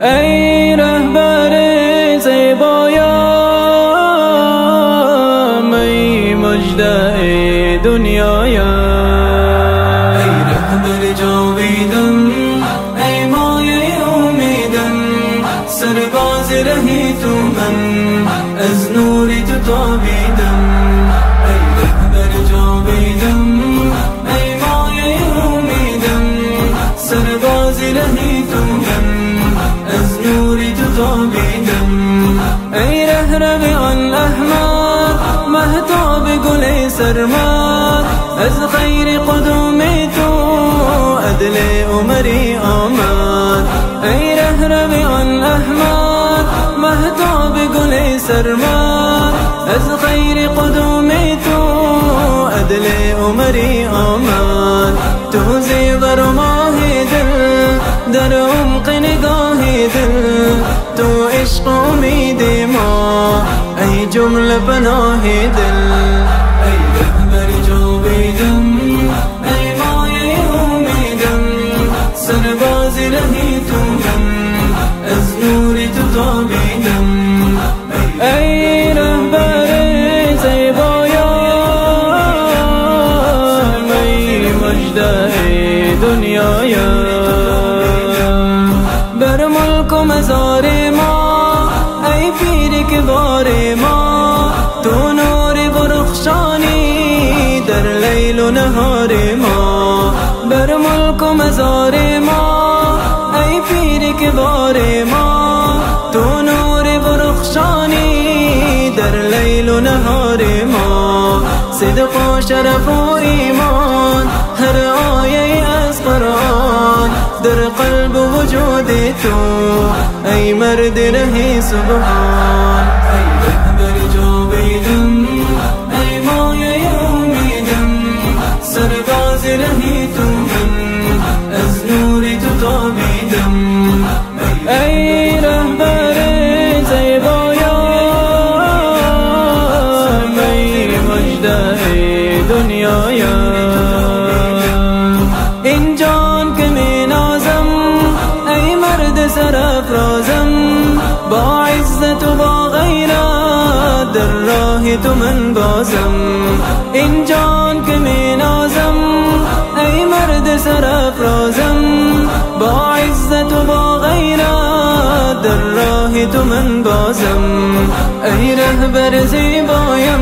ای رهبر زیبایم، ای مژده دنیایم، ای رهبر جاویدم، ای مایه امیدم، سرباز رهی تو من، از نوری تو تابیدم. ای رهبر جاویدم، ای مایه امیدم، سرباز رهی تو من، از نوری تو تابیدم. ای رهرو آن احمد، مهتاب گل سرمد، از خیر قدوم تو عدل عمری آمد. ای رهرو آن احمد، مهتاب گل سرمد، از خیر قدوم تو عدل عمری آمد. تو زیور و ماه دل، در عمق نگاه دل، تو عشق امید ما، ای جمله پناه دل. ای رهبر جاویدم، ای مایه امیدم، سرباز رهی تو من، از نوری تو تابیدم. ای رهبر زیبایم، ای مژده دنیایم، بر ملک و مزار ما، ای پیر کبار ما، تو نور برخشانی در لیل و نهار ما. بر ملک و مزار ما، ای پیر کبار ما، تو نور برخشانی در لیل و نهار ما. صدق و شرف و ایمان، هر آیه از قرآن، در قلب و وجود تو، ای مرد ره سبحان. ای رهبر جاویدم، ای مایه امیدم، سرباز رهی تو من، از نوری تو تابیدم. ای رهبر زیبایم، ای مژده دنیایم، این جان که می نازم، ای مرد سرافرازم، با عزت و با غیرت در راه تو من بازم. این جان که می نازم، ای مرد سرافرازم، با عزت و با غیرت در راه تو من بازم. ای رهبر زیبایم،